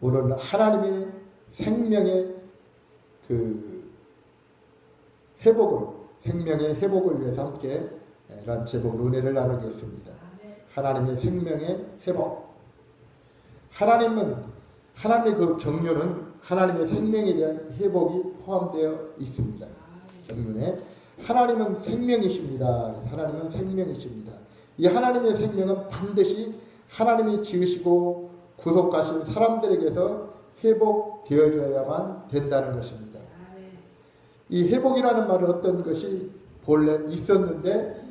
오늘은 하나님의 생명의 생명의 회복을 위해서 함께 라는 제목으로 은혜를 나누겠습니다. 하나님의 생명의 회복. 하나님의 그 경륜은 하나님의 생명에 대한 회복이 포함되어 있습니다. 경륜에 하나님은 생명이십니다. 하나님은 생명이십니다. 이 하나님의 생명은 반드시 하나님이 지으시고 구속하신 사람들에게서 회복되어져야만 된다는 것입니다. 이 회복이라는 말은 어떤 것이 본래 있었는데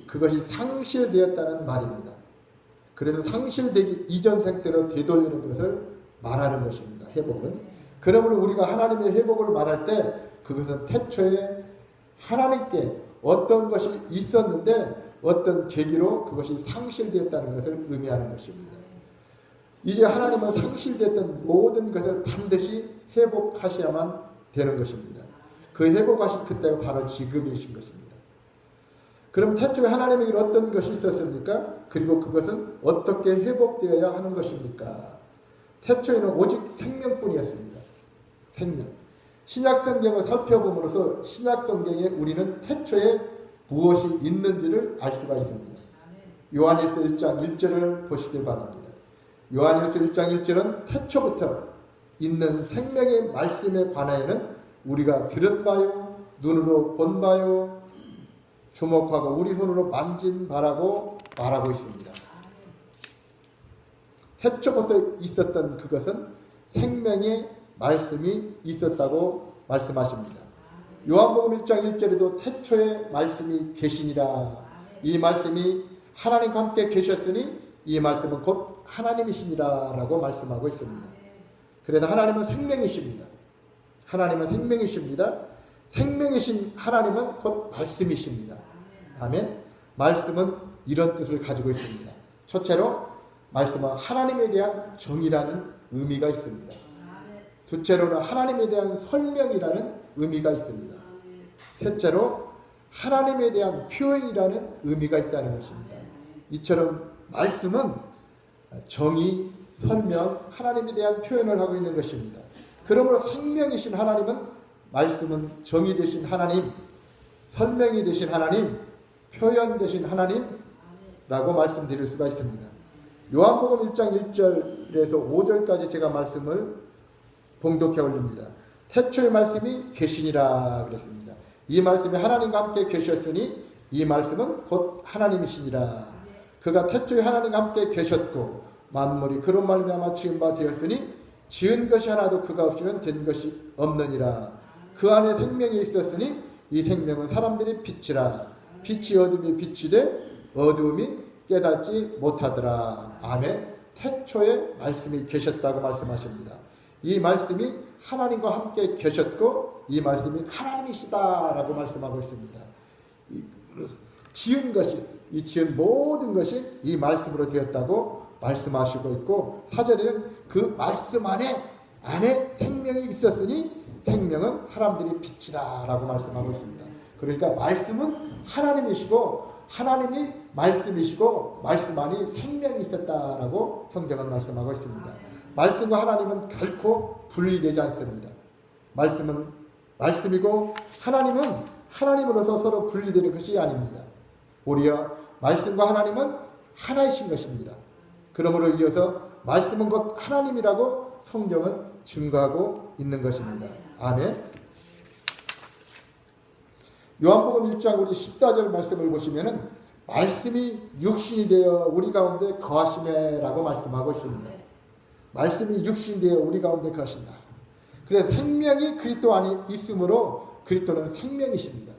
그것이 상실되었다는 말입니다. 그래서 상실되기 이전 상태로 되돌리는 것을 말하는 것입니다. 회복은. 그러므로 우리가 하나님의 회복을 말할 때 그것은 태초에 하나님께 어떤 것이 있었는데 어떤 계기로 그것이 상실되었다는 것을 의미하는 것입니다. 이제 하나님은 상실되었던 모든 것을 반드시 회복하셔야만 되는 것입니다. 그 회복하신 그때가 바로 지금이신 것입니다. 그럼 태초에 하나님에게 어떤 것이 있었습니까? 그리고 그것은 어떻게 회복되어야 하는 것입니까? 태초에는 오직 생명뿐이었습니다. 생명. 신약성경을 살펴봄으로써 신약성경에 우리는 태초에 무엇이 있는지를 알 수가 있습니다. 요한일서 1장 1절을 보시길 바랍니다. 요한일서 1장 1절은 태초부터 있는 생명의 말씀에 관하여는 우리가 들은 바요, 눈으로 본 바요, 주목하고 우리 손으로 만진 바라고 말하고 있습니다. 태초부터 있었던 그것은 생명의 말씀이 있었다고 말씀하십니다. 요한복음 1장 1절에도 태초에 말씀이 계시니라. 이 말씀이 하나님과 함께 계셨으니 이 말씀은 곧 하나님이시니라 라고 말씀하고 있습니다. 그래서 하나님은 생명이십니다. 하나님은 생명이십니다. 생명이신 하나님은 곧 말씀이십니다. 아멘. 말씀은 이런 뜻을 가지고 있습니다. 첫째로 말씀은 하나님에 대한 정의라는 의미가 있습니다. 둘째로는 하나님에 대한 설명이라는 의미가 있습니다. 셋째로 하나님에 대한 표현이라는 의미가 있다는 것입니다. 이처럼 말씀은 정의, 설명, 하나님에 대한 표현을 하고 있는 것입니다. 그러므로 생명이신 하나님은 말씀은 정의 되신 하나님, 설명이 되신 하나님, 표현 되신 하나님라고 말씀드릴 수가 있습니다. 요한복음 1장 1절에서 5절까지 제가 말씀을 봉독해 올립니다. 태초의 말씀이 계시니라 그랬습니다. 이 말씀이 하나님과 함께 계셨으니 이 말씀은 곧 하나님이시니라. 그가 태초에 하나님과 함께 계셨고 만물이 그로 말미암아 지은 바 되었으니 지은 것이 하나도 그가 없이는 된 것이 없느니라. 그 안에 생명이 있었으니 이 생명은 사람들이 빛이라. 빛이 어둠이 비추되 어두움이 깨닫지 못하더라. 아멘. 태초에 말씀이 계셨다고 말씀하십니다. 이 말씀이 하나님과 함께 계셨고 이 말씀이 하나님이시다라고 말씀하고 있습니다. 지은 것이, 이 지은 모든 것이 이 말씀으로 되었다고 말씀하시고 있고 4절에는 그 말씀 안에 생명이 있었으니 생명은 사람들이 빛이다 라고 말씀하고 있습니다. 그러니까 말씀은 하나님이시고 하나님이 말씀이시고 말씀 안에 생명이 있었다라고 성경은 말씀하고 있습니다. 말씀과 하나님은 결코 분리되지 않습니다. 말씀은 말씀이고 하나님은 하나님으로서 서로 분리되는 것이 아닙니다. 오히려 말씀과 하나님은 하나이신 것입니다. 그러므로 이어서 말씀은 곧 하나님이라고 성경은 증거하고 있는 것입니다. 아멘. 요한복음 1장 우리 14절 말씀을 보시면은 말씀이 육신이 되어 우리 가운데 거하시매라고 말씀하고 있습니다. 말씀이 육신이 되어 우리 가운데 거하신다. 그래서 생명이 그리스도 안에 있으므로 그리스도는 생명이십니다.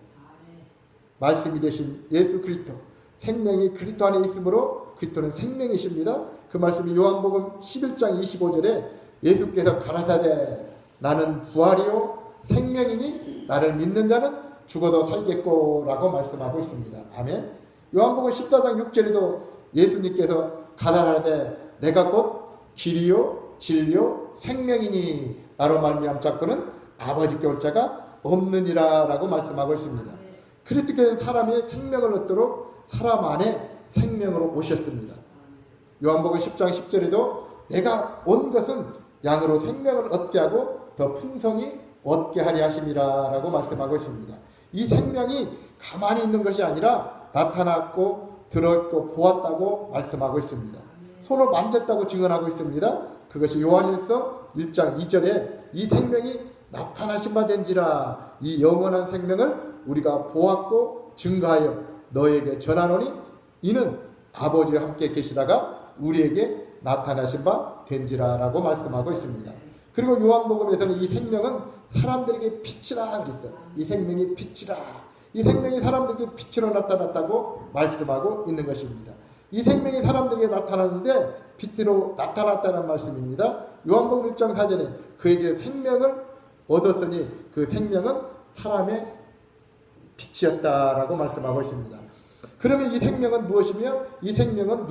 말씀이 되신 예수 그리스도, 생명이 그리스도 안에 있으므로 그리스도는 생명이십니다. 그 말씀이 요한복음 11장 25절에 예수께서 가라사대 나는 부활이요 생명이니 나를 믿는 자는 죽어도 살겠고 라고 말씀하고 있습니다. 아멘. 요한복음 14장 6절에도 예수님께서 가라사대 내가 곧 길이요 진리요 생명이니 나로 말미암 자꾸는 아버지께 올 자가 없느니라 라고 말씀하고 있습니다. 그리스도께서는 사람의 생명을 얻도록 사람 안에 생명으로 오셨습니다. 요한복음 10장 10절에도 내가 온 것은 양으로 생명을 얻게 하고 더 풍성히 얻게 하려 하심이라 라고 말씀하고 있습니다. 이 생명이 가만히 있는 것이 아니라 나타났고 들었고 보았다고 말씀하고 있습니다. 손으로 만졌다고 증언하고 있습니다. 그것이 요한일서 1장 2절에 이 생명이 나타나신 바 된지라, 이 영원한 생명을 우리가 보았고 증거하여 너에게 전하노니 이는 아버지와 함께 계시다가 우리에게 나타나신 바 된지라 라고 말씀하고 있습니다. 그리고 요한복음에서는 이 생명은 사람들에게 빛이라 그랬어요. 이 생명이 빛이라. 이 생명이 사람들에게 빛으로 나타났다고 말씀하고 있는 것입니다. 이 생명이 사람들에게 나타났는데 빛으로 나타났다는 말씀입니다. 요한복음 1장 4절에 그에게 생명을 얻었으니 그 생명은 사람의 빛이었다라고 말씀하고 있습니다. 그러면 이 생명은 무엇이며 이 생명은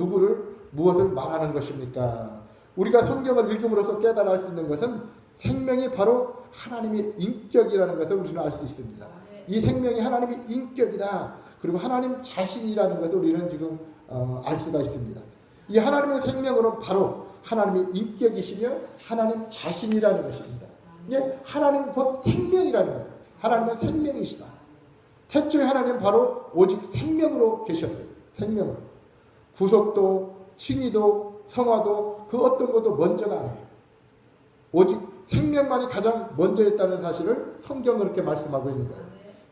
무엇을 말하는 것입니까? 우리가 성경을 읽음으로써 깨달아 알 수 있는 것은 생명이 바로 하나님의 인격이라는 것을 우리는 알 수 있습니다. 이 생명이 하나님의 인격이다. 그리고 하나님 자신이라는 것을 우리는 지금 알 수가 있습니다. 이 하나님의 생명으로 바로 하나님의 인격이시며 하나님 자신이라는 것입니다. 이게 하나님 곧 생명이라는 거예요. 하나님은 생명이시다. 태초에 하나님은 바로 오직 생명으로 계셨어요. 생명으로. 구속도, 칭의도, 성화도 그 어떤 것도 먼저가 아니에요. 오직 생명만이 가장 먼저 있다는 사실을 성경은 그렇게 말씀하고 있는 거예요.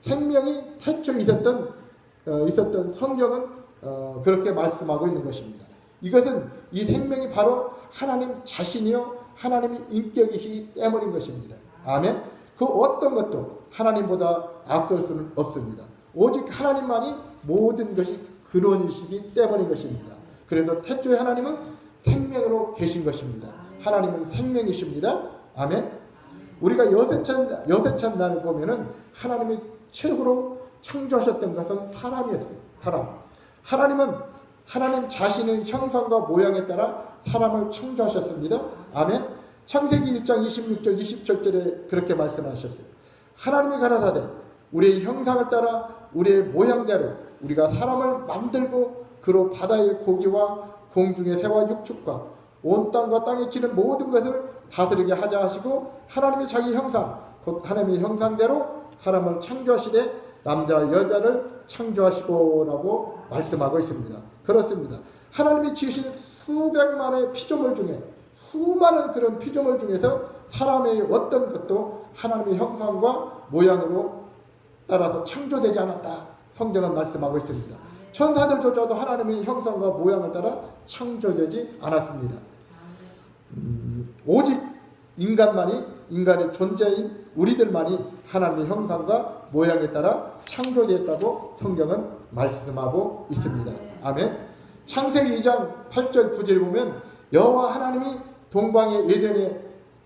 생명이 태초에 있었던 성경은 그렇게 말씀하고 있는 것입니다. 이것은 이 생명이 바로 하나님 자신이요 하나님의 인격이시기 때문인 것입니다. 아멘. 그 어떤 것도 하나님보다 앞설 수는 없습니다. 오직 하나님만이 모든 것이 근원이시기 때문인 것입니다. 그래서 태초에 하나님은 생명으로 계신 것입니다. 하나님은 생명이십니다. 아멘. 우리가 여세찬 날 보면은 하나님이 최고로 창조하셨던 것은 사람이었어요. 사람. 하나님은 하나님 자신의 형상과 모양에 따라 사람을 창조하셨습니다. 아멘. 창세기 1장 26절 27절에 그렇게 말씀하셨어요. 하나님이 가라사대 우리의 형상을 따라 우리의 모양대로 우리가 사람을 만들고 그로 바다의 고기와 공중의 새와 육축과 온 땅과 땅에 기는 모든 것을 다스리게 하자 하시고 하나님의 자기 형상 곧 하나님의 형상대로 사람을 창조하시되 남자와 여자를 창조하시고 라고 말씀하고 있습니다. 그렇습니다. 하나님이 지으신 수백만의 피조물 중에 수많은 그런 피조물 중에서 사람의 어떤 것도 하나님의 형상과 모양으로 따라서 창조되지 않았다. 성경은 말씀하고 있습니다. 천사들조차도 하나님의 형상과 모양을 따라 창조되지 않았습니다. 오직 인간의 존재인 우리들만이 하나님의 형상과 모양에 따라 창조되었다고 성경은 말씀하고 있습니다. 아멘. 창세기 2장 8절 9절에 보면 여호와 하나님이 동방의 에덴의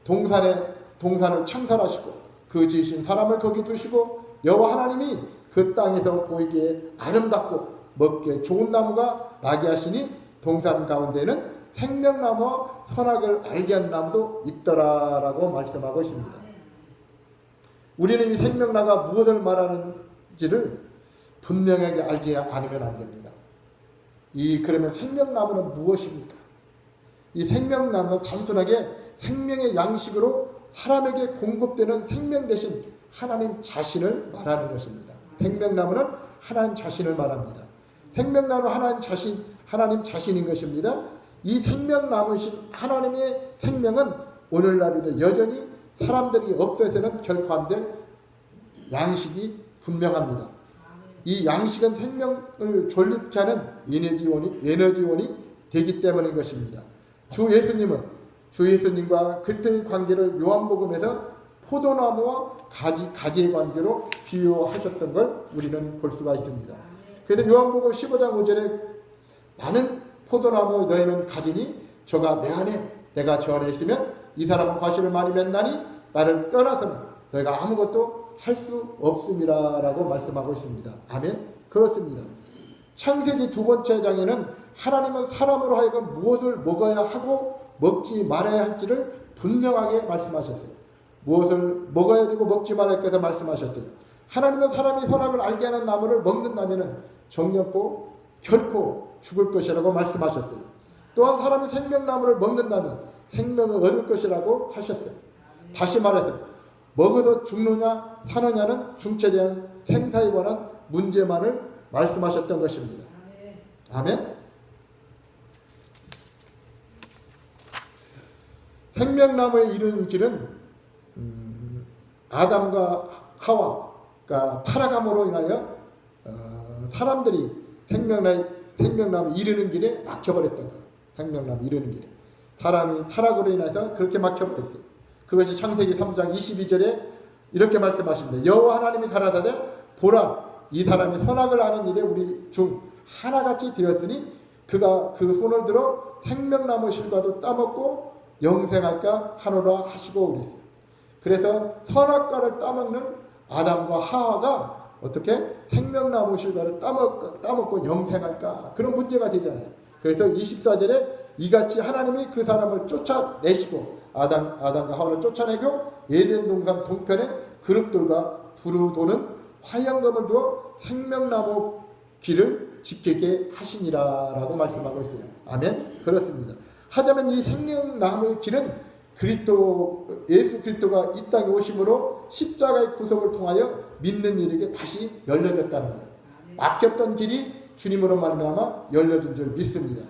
동산을 창설하시고 그 지으신 사람을 거기 두시고 여호와 하나님이 그 땅에서 보이기에 아름답고 먹기에 좋은 나무가 나게 하시니 동산 가운데에는 생명나무와 선악을 알게 하는 나무도 있더라라고 말씀하고 있습니다. 우리는 이 생명나무가 무엇을 말하는지를 분명하게 알지 않으면 안 됩니다. 그러면 생명나무는 무엇입니까? 이 생명나무는 단순하게 생명의 양식으로 사람에게 공급되는 생명 대신 하나님 자신을 말하는 것입니다. 생명나무는 하나님 자신을 말합니다. 생명나무는 하나님 자신인 것입니다. 이 생명나무신 하나님의 생명은 오늘날에도 여전히 사람들이 없어서는 결코 안 될 양식이 분명합니다. 이 양식은 생명을 존립케 하는 에너지원이 되기 때문인 것입니다. 주 예수님과 그리스도의 관계를 요한복음에서 포도나무와 가지의 관계로 비유하셨던 걸 우리는 볼 수가 있습니다. 그래서 요한복음 15장 5절에 나는 포도나무 너희는 가지니 저가 내 안에 내가 저 안에 있으면 이 사람은 과실을 많이 맺나니 나를 떠나서는 너희가 아무것도 할 수 없음이라 라고 말씀하고 있습니다. 아멘. 그렇습니다. 창세기 2번째 장에는 하나님은 사람으로 하여금 무엇을 먹어야 하고 먹지 말아야 할지를 분명하게 말씀하셨어요. 무엇을 먹어야 되고 먹지 말아야 할까서 말씀하셨어요. 하나님은 사람이 선악을 알게 하는 나무를 먹는다면 정령코 결코 죽을 것이라고 말씀하셨어요. 또한 사람이 생명나무를 먹는다면 생명을 얻을 것이라고 하셨어요. 다시 말해서 먹어서 죽느냐 사느냐는 중체대한 생사에 관한 문제만을 말씀하셨던 것입니다. 아멘. 생명나무에 이르는 길은 아담과 하와가 타락함으로 인하여 사람들이 생명나무 이르는 길에 막혀버렸던 거예요. 생명나무 이르는 길에 사람이 타락으로 인해서 그렇게 막혀버렸어요. 그것이 창세기 3장 22절에 이렇게 말씀하십니다. 여호와 하나님이 가라사대 보라 이 사람이 선악을 아는 일에 우리 중 하나같이 되었으니 그가 그 손을 들어 생명나무 실과도 따먹고 영생할까 하노라 하시고 그랬어요. 그래서 선악과를 따먹는 아담과 하와가 어떻게 생명나무 실과를 따먹고 영생할까 그런 문제가 되잖아요. 그래서 24절에 이같이 하나님이 그 사람을 쫓아내시고 아담과 하와를 쫓아내고 에덴 동산 동편에 그룹들과 두루 도는 화양검을 두어 생명나무 길을 지키게 하시니라 라고 말씀하고 있어요. 아멘. 그렇습니다. 하자면 이 생명나무의 길은 예수 그리스도가 이 땅에 오심으로 십자가의 구속을 통하여 믿는 이에게 다시 열려졌다는 거예요. 막혔던 길이 주님으로 말미암아 열려진 줄 믿습니다.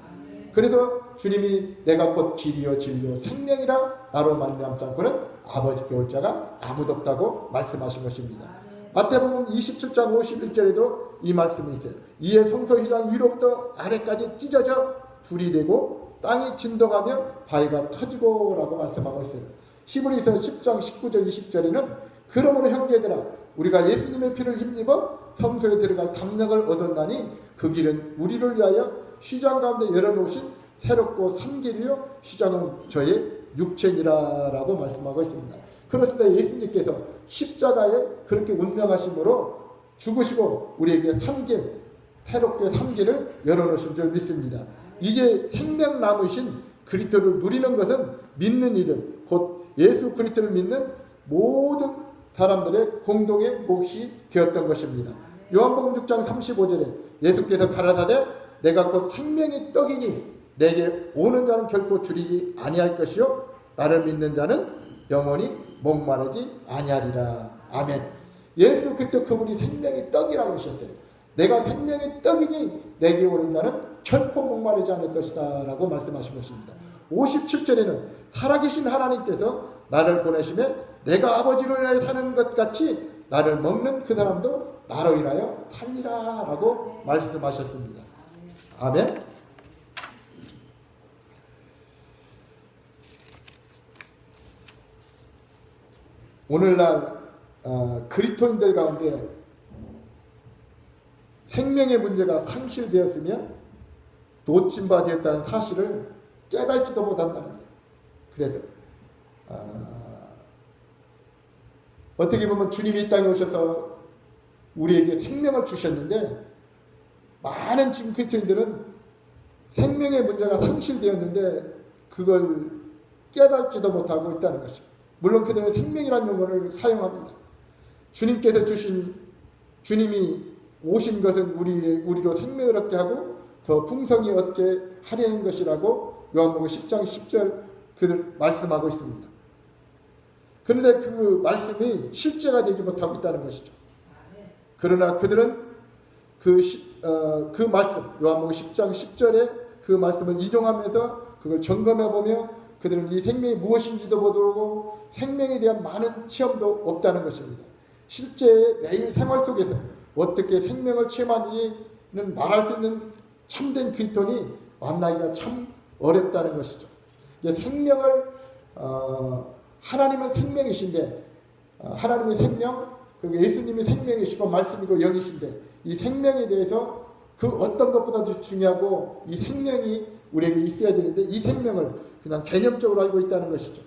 그래서 주님이 내가 곧 길이요 진리요 생명이라 나로 말미암지 않고는 아버지께 올 자가 아무도 없다고 말씀하신 것입니다. 마태복음 27장 51절에도 이 말씀이 있어요. 이에 성소휘장 위로부터 아래까지 찢어져 둘이 되고 땅이 진동하며 바위가 터지고 라고 말씀하고 있어요. 히브리서 10장 19절 20절에는 그러므로 형제들아 우리가 예수님의 피를 힘입어 성소에 들어갈 담력을 얻었나니 그 길은 우리를 위하여 휘장 가운데 열어놓으신 새롭고 산 길이요 휘장은 저의 육체니라 라고 말씀하고 있습니다. 그렇습니다. 예수님께서 십자가에 그렇게 운명하심으로 죽으시고 우리에게 산길 새롭게 산 길을 열어놓으신 줄 믿습니다. 이제 생명나무신 그리스도를 누리는 것은 믿는 이들 곧 예수 그리스도를 믿는 모든 사람들의 공동의 몫이 되었던 것입니다. 요한복음 6장 35절에 예수께서 가라사대 내가 곧 생명의 떡이니 내게 오는 자는 결코 줄이지 아니할 것이요 나를 믿는 자는 영원히 목마르지 아니하리라. 아멘. 예수 그리스도 그분이 생명의 떡이라고 하셨어요. 내가 생명의 떡이니 내게 오는 자는 결코 목마르지 않을 것이다 라고 말씀하신 것입니다. 57절에는 살아계신 하나님께서 나를 보내심에 내가 아버지로 인하여 사는 것 같이 나를 먹는 그 사람도 나로 인하여 살리라 라고 말씀하셨습니다. 아멘. 오늘날 그리스도인들 가운데 생명의 문제가 상실되었으며 놓침바 되었다는 사실을 깨달지도 못한다는 거예요. 그래서 어떻게 보면 주님이 이 땅에 오셔서 우리에게 생명을 주셨는데 많은 지금 그리스도인들은 생명의 문제가 상실되었는데 그걸 깨달지도 못하고 있다는 것입니다. 물론 그들은 생명이라는 용어를 사용합니다. 주님이 오신 것은 우리로 생명을 얻게 하고 더 풍성히 얻게 하려는 것이라고 요한복음 10장 10절 그들 말씀하고 있습니다. 그런데 그 말씀이 실제가 되지 못하고 있다는 것이죠. 그러나 그들은 그 말씀 요한복음 10장 10절에 그 말씀을 이종하면서 그걸 점검해 보며 그들은 이 생명이 무엇인지도 모르고 생명에 대한 많은 체험도 없다는 것입니다. 실제 매일 생활 속에서 어떻게 생명을 체험하는지는 말할 수 있는 참된 그리스도인이 만나기가 참 어렵다는 것이죠. 생명을 하나님은 생명이신데 하나님의 생명 그리고 예수님이 생명이시고 말씀이고 영이신데 이 생명에 대해서 그 어떤 것보다도 중요하고 이 생명이 우리에게 있어야 되는데 이 생명을 그냥 개념적으로 알고 있다는 것이죠.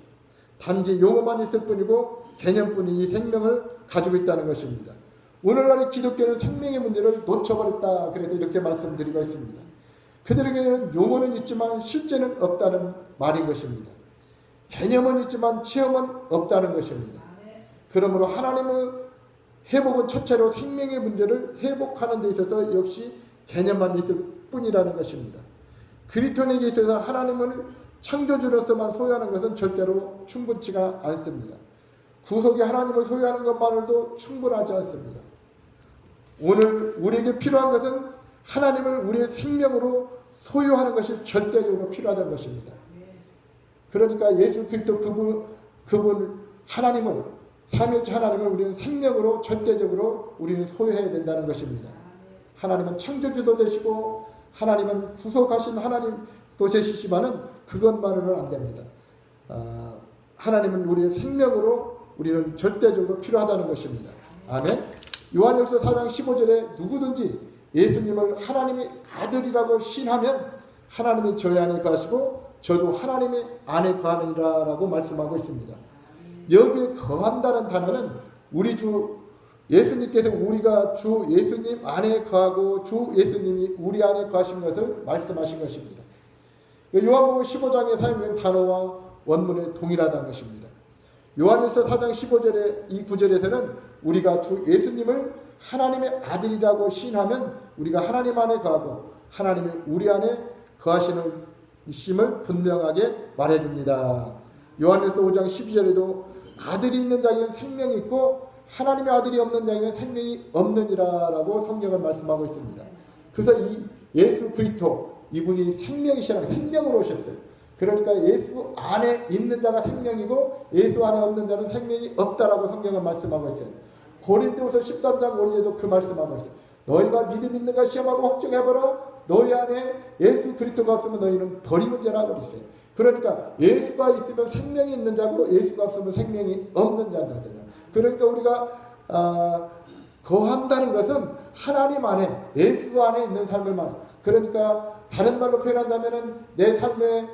단지 용어만 있을 뿐이고 개념뿐인 이 생명을 가지고 있다는 것입니다. 오늘날의 기독교는 생명의 문제를 놓쳐버렸다. 그래서 이렇게 말씀드리고 있습니다. 그들에게는 용어는 있지만 실제는 없다는 말인 것입니다. 개념은 있지만 체험은 없다는 것입니다. 그러므로 하나님의 회복은 첫째로 생명의 문제를 회복하는 데 있어서 역시 개념만 있을 뿐이라는 것입니다. 그리스도인에게 있어서 하나님을 창조주로서만 소유하는 것은 절대로 충분치가 않습니다. 구속의 하나님을 소유하는 것만으로도 충분하지 않습니다. 오늘 우리에게 필요한 것은 하나님을 우리의 생명으로 소유하는 것이 절대적으로 필요하다는 것입니다. 그러니까 예수 그리스도 그분 하나님을, 삼위일체 하나님을 우리는 생명으로 절대적으로 우리는 소유해야 된다는 것입니다. 하나님은 창조주도 되시고 하나님은 구속하신 하나님도 되시지만은 그것만으로는 안 됩니다. 하나님은 우리의 생명으로 우리는 절대적으로 필요하다는 것입니다. 아멘. 요한일서 4장 15절에 누구든지 예수님을 하나님의 아들이라고 신하면 하나님이 저희 안에 거하시고 저도 하나님의 안에 거하느니라 라고 말씀하고 있습니다. 여기에 거한다는 단어는 우리 주 예수님께서 우리가 주 예수님 안에 거하고 주 예수님이 우리 안에 거하신 것을 말씀하신 것입니다. 요한복음 15장에 사용된 단어와 원문에 동일하다는 것입니다. 요한일서 4장 15절의 이 구절에서는 우리가 주 예수님을 하나님의 아들이라고 신하면 우리가 하나님 안에 거하고 하나님이 우리 안에 거하시는 심을 분명하게 말해줍니다. 요한일서 5장 12절에도 아들이 있는 자에게는 생명이 있고 하나님의 아들이 없는 자에게는 생명이 없느니라 라고 성경은 말씀하고 있습니다. 그래서 이 예수 그리스도 이분이 생명이시라고 생명으로 오셨어요. 그러니까 예수 안에 있는 자가 생명이고 예수 안에 없는 자는 생명이 없다라고 성경은 말씀하고 있어요. 고린도후서 13장 5절에도 그 말씀하고 있어요. 너희가 믿음 있는가 시험하고 확증해보라. 너희 안에 예수 그리스도가 없으면 너희는 버림은 자라고 그랬어요. 그러니까 예수가 있으면 생명이 있는 자고 예수가 없으면 생명이 없는 자거든요. 그러니까 우리가 거한다는 것은 하나님 안에 예수 안에 있는 삶을 말해요. 그러니까 다른 말로 표현한다면 내 삶의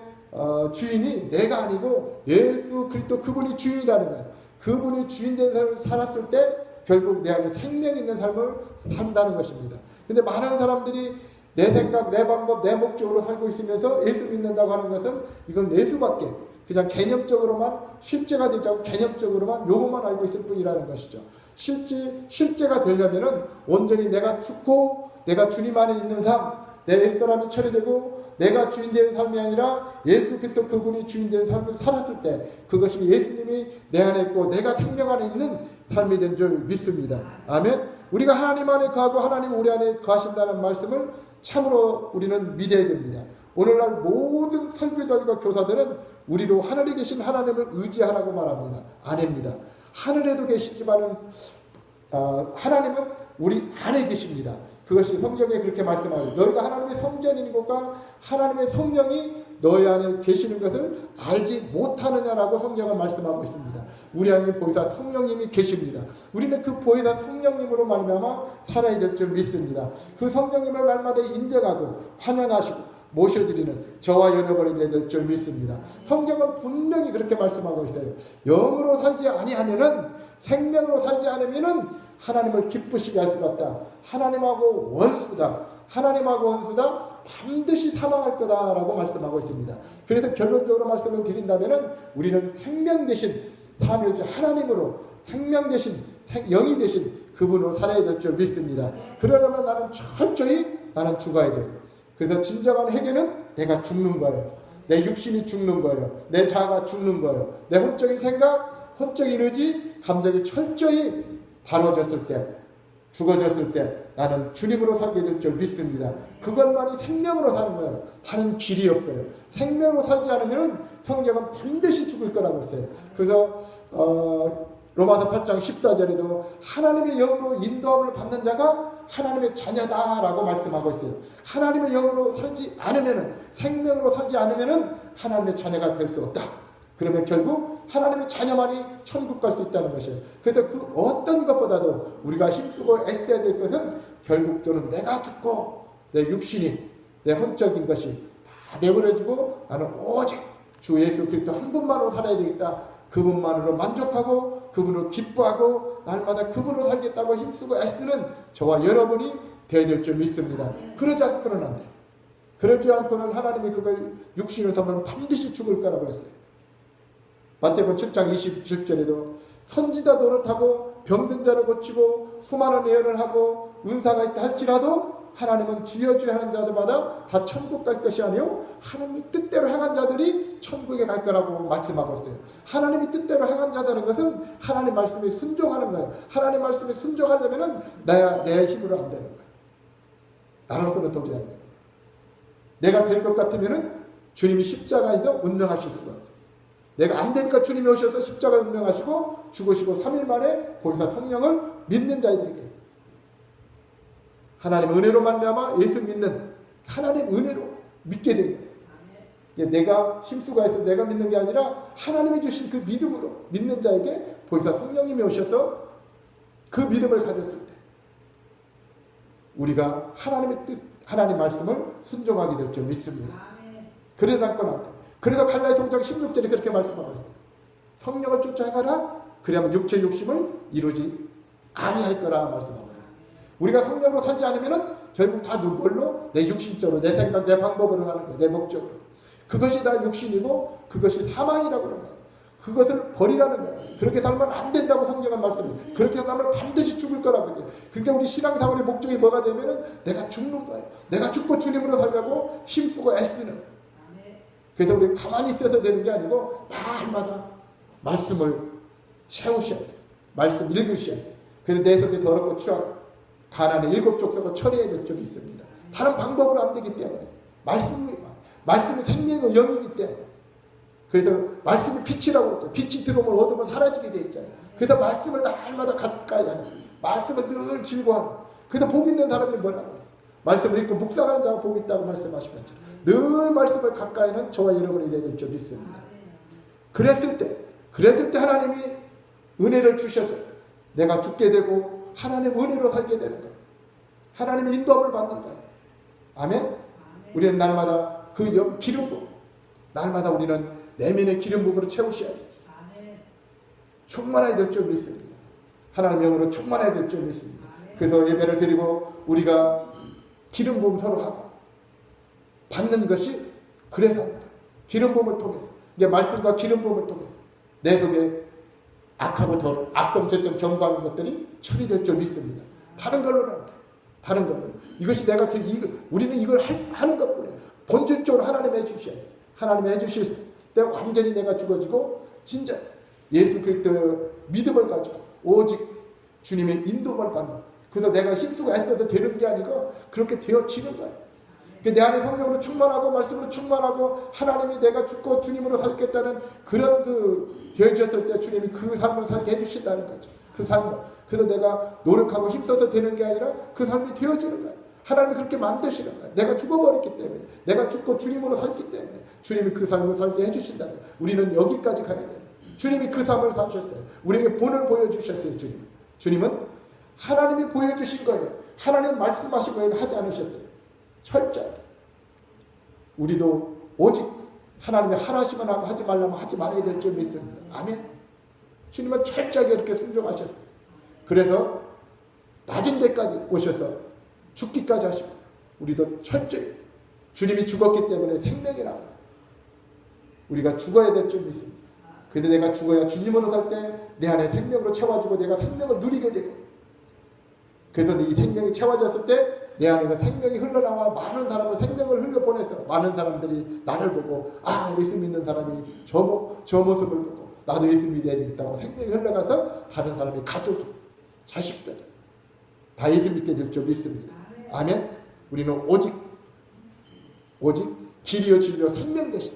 주인이 내가 아니고 예수 그리스도 그분이 주인이라는 거예요. 그분이 주인된 삶을 살았을 때 결국 내 안에 생명 있는 삶을 산다는 것입니다. 근데 많은 사람들이 내 생각, 내 방법, 내 목적으로 살고 있으면서 예수 믿는다고 하는 것은 이건 예수밖에 그냥 개념적으로만 실제가 되지 않고 개념적으로만 요것만 알고 있을 뿐이라는 것이죠. 실제가 되려면은 온전히 내가 죽고 내가 주님 안에 있는 삶, 내 옛사람이 처리되고 내가 주인된 삶이 아니라 예수 그리스도 그분이 주인된 삶을 살았을 때 그것이 예수님이 내 안에 있고 내가 생명 안에 있는 삶이 된 줄 믿습니다. 아멘. 우리가 하나님 안에 거하고 하나님 우리 안에 거하신다는 말씀을 참으로 우리는 믿어야 됩니다. 오늘날 모든 설교자들과 교사들은 우리로 하늘에 계신 하나님을 의지하라고 말합니다. 아닙니다. 하늘에도 계시지만은 하나님은 우리 안에 계십니다. 그것이 성경에 그렇게 말씀하죠. 너희가 하나님의 성전인 것과 하나님의 성령이 너희 안에 계시는 것을 알지 못하느냐라고 성경은 말씀하고 있습니다. 우리 안에 보혜사 성령님이 계십니다. 우리는 그 보혜사 성령님으로 말미암아 살아야 될 줄 믿습니다. 그 성령님을 날마다 인정하고 환영하시고 모셔드리는 저와 여러분이 되야 될 줄 믿습니다. 성경은 분명히 그렇게 말씀하고 있어요. 영으로 살지 아니하면은 생명으로 살지 않으면은 하나님을 기쁘시게 할 수가 없다. 하나님하고 원수다. 하나님하고 원수다. 반드시 사망할 거다라고 말씀하고 있습니다. 그래서 결론적으로 말씀을 드린다면은 우리는 생명 대신 삼위일체 하나님으로 생명 대신 영이 대신 그분으로 살아야 될 줄 믿습니다. 그러려면 나는 철저히 나는 죽어야 돼요. 그래서 진정한 회개는 내가 죽는 거예요. 내 육신이 죽는 거예요. 내 자아가 죽는 거예요. 내 혼적인 생각, 혼적인 의지, 감정이 철저히 다뤄졌을 때, 죽어졌을 때 나는 주님으로 살게 될 줄 믿습니다. 그것만이 생명으로 사는 거예요. 다른 길이 없어요. 생명으로 살지 않으면 성경은 반드시 죽을 거라고 했어요. 그래서 로마서 8장 14절에도 하나님의 영으로 인도함을 받는 자가 하나님의 자녀다라고 말씀하고 있어요. 하나님의 영으로 살지 않으면, 생명으로 살지 않으면 하나님의 자녀가 될 수 없다. 그러면 결국 하나님의 자녀만이 천국 갈 수 있다는 것이에요. 그래서 그 어떤 것보다도 우리가 힘쓰고 애써야 될 것은 결국 저는 내가 죽고 내 육신이 내 혼적인 것이 다 내버려지고 나는 오직 주 예수 그리스도 한 분만으로 살아야 되겠다. 그분만으로 만족하고 그분으로 기뻐하고 날마다 그분으로 살겠다고 힘쓰고 애쓰는 저와 여러분이 되어야 될 줄 믿습니다. 그러지 않고는 안 돼요. 그러지 않고는 하나님이 그걸 육신을 삼으면 반드시 죽을 거라고 했어요. 마태복음 7장 27절에도 선지자 노릇하고 병든 자를 고치고 수많은 예언을 하고 은사가 있다 할지라도 하나님은 주여 주여 하는 자들마다 다 천국 갈 것이 아니요 하나님의 뜻대로 행한 자들이 천국에 갈 거라고 말씀하고 있어요. 하나님의 뜻대로 행한 자라는 것은 하나님 말씀에 순종하는 거예요. 하나님 말씀에 순종하려면은 내 힘으로 안 되는 거예요. 나로서는 도저히 안 되는 거예요. 내가 될 것 같으면은 주님이 십자가에서 운명하실 수가 없어요. 내가 안 되니까 주님이 오셔서 십자가 운명하시고 죽으시고 3일 만에 보혜사 성령을 믿는 자들에게 하나님 은혜로 말미암아 예수 믿는 하나님 은혜로 믿게 된 거예요. 내가 심수가 해서 내가 믿는 게 아니라 하나님이 주신 그 믿음으로 믿는 자에게 보혜사 성령님이 오셔서 그 믿음을 가졌을 때 우리가 하나님의 뜻, 하나님 말씀을 순종하게 될 줄 믿습니다. 그래도 남건 안 돼. 그래도 갈라디아서 5장 16절에 그렇게 말씀하고 있어요. 성령을 쫓아가라. 그래야만 육체의 욕심을 이루지 아니할 거라 말씀하고 있어요. 우리가 성령으로 살지 않으면은 결국 다 뭘로? 내 육신적으로, 내 생각, 내 방법으로 하는 거예요. 내 목적으로. 그것이 다 육신이고 그것이 사망이라고 그러는 거예요. 그것을 버리라는 거예요. 그렇게 살면 안 된다고 성경은 말씀해요. 그렇게 살면 반드시 죽을 거라고 해요. 그러니까 우리 신앙생활의 목적이 뭐가 되면은 내가 죽는 거예요. 내가 죽고 주님으로 살려고 힘쓰고 애쓰는. 그래서 우리 가만히 있어서 되는 게 아니고 날마다 말씀을 채우셔야 돼요. 말씀 읽으셔야 돼요. 그래서 내 속에 더럽고 추악 가난의 7 족속을 처리해야 될 적이 있습니다. 다른 방법으로 안 되기 때문에 말씀이 생명의 영이기 때문에 그래서 말씀이 빛이라고 그랬죠. 빛이 들어오면 어둠은 사라지게 돼 있잖아요. 그래서 말씀을 날마다 가까이 하는 말씀을 늘 즐거워하는 그래서 복 있는 사람이 뭐라고 했어요. 말씀을 읽고 묵상하는 자가 복이 있다고 말씀하시고 있죠. 늘 말씀을 가까이 하는 저와 여러분이 되야 될 줄 믿습니다. 그랬을 때 하나님이 은혜를 주셔서 내가 죽게 되고 하나님 은혜로 살게 되는 거예요. 하나님의 인도함을 받는 거예요. 아멘? 우리는 날마다 그 기름 부음, 날마다 우리는 내면의 기름 부음으로 채우셔야 돼요. 충만해야 될 줄 믿습니다. 하나님의 영으로 충만해야 될 줄 믿습니다. 그래서 예배를 드리고 우리가 기름 부음 서로 하고 받는 것이 그래서 기름 부음을 통해서 이제 말씀과 기름 부음을 통해서 내 속에 악하고 더러운 악성, 죄성, 경고하는 것들이 처리될 줄 믿습니다. 다른 걸로는 안 돼. 다른 걸로 이것이 내가 우리는 이걸 하는 것뿐이에요. 본질적으로 하나님이 해주셔야 돼. 하나님이 해주실 때 완전히 내가 죽어지고 진짜 예수 그리스도의 믿음을 가지고 오직 주님의 인도를 받는. 그래서 내가 힘쓰고 애써서 되는 게 아니고 그렇게 되어지는 거예요. 내 안에 성령으로 충만하고 말씀으로 충만하고 하나님이 내가 죽고 주님으로 살겠다는 그런 되어졌을 때 주님이 그 삶을 살게 해주신다는 거죠. 그 삶을. 그래서 내가 노력하고 힘써서 되는 게 아니라 그 삶이 되어지는 거예요. 하나님이 그렇게 만드시는 거예요. 내가 죽어버렸기 때문에 내가 죽고 주님으로 살기 때문에 주님이 그 삶을 살게 해주신다는 거예요. 우리는 여기까지 가야 돼요. 주님이 그 삶을 사셨어요. 우리에게 본을 보여주셨어요. 주님은 하나님이 보여주신 거예요. 하나님 말씀하신 거예요. 하지 않으셨어요. 철저히 우리도 오직 하나님의 하라시면 하고 하지 말라면 하지 말아야 될 줄 믿습니다. 아멘. 주님은 철저하게 이렇게 순종하셨어요. 그래서 낮은 데까지 오셔서 죽기까지 하시고 우리도 철저히 주님이 죽었기 때문에 생명이라고 우리가 죽어야 될 줄 믿습니다. 그런데 내가 죽어야 주님으로 살 때 내 안에 생명으로 채워지고 내가 생명을 누리게 되고 그래서 이 생명이 채워졌을 때 내 안에 생명이 흘러나와 많은 사람을 생명을 흘려보내서 많은 사람들이 나를 보고 예수 믿는 사람이 저 모습을 보고 나도 예수 믿어야 되겠다고 생명이 흘러가서 다른 사람이 가족이 자식들 다 예수 믿게 될 줄 믿습니다. 아멘. 우리는 오직 길이요 진리요 생명 되신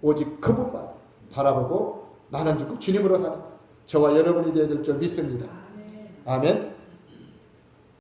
오직 그분만 바라보고 나는 죽고 주님으로 사는 저와 여러분이 되어야 될 줄 믿습니다. 아멘.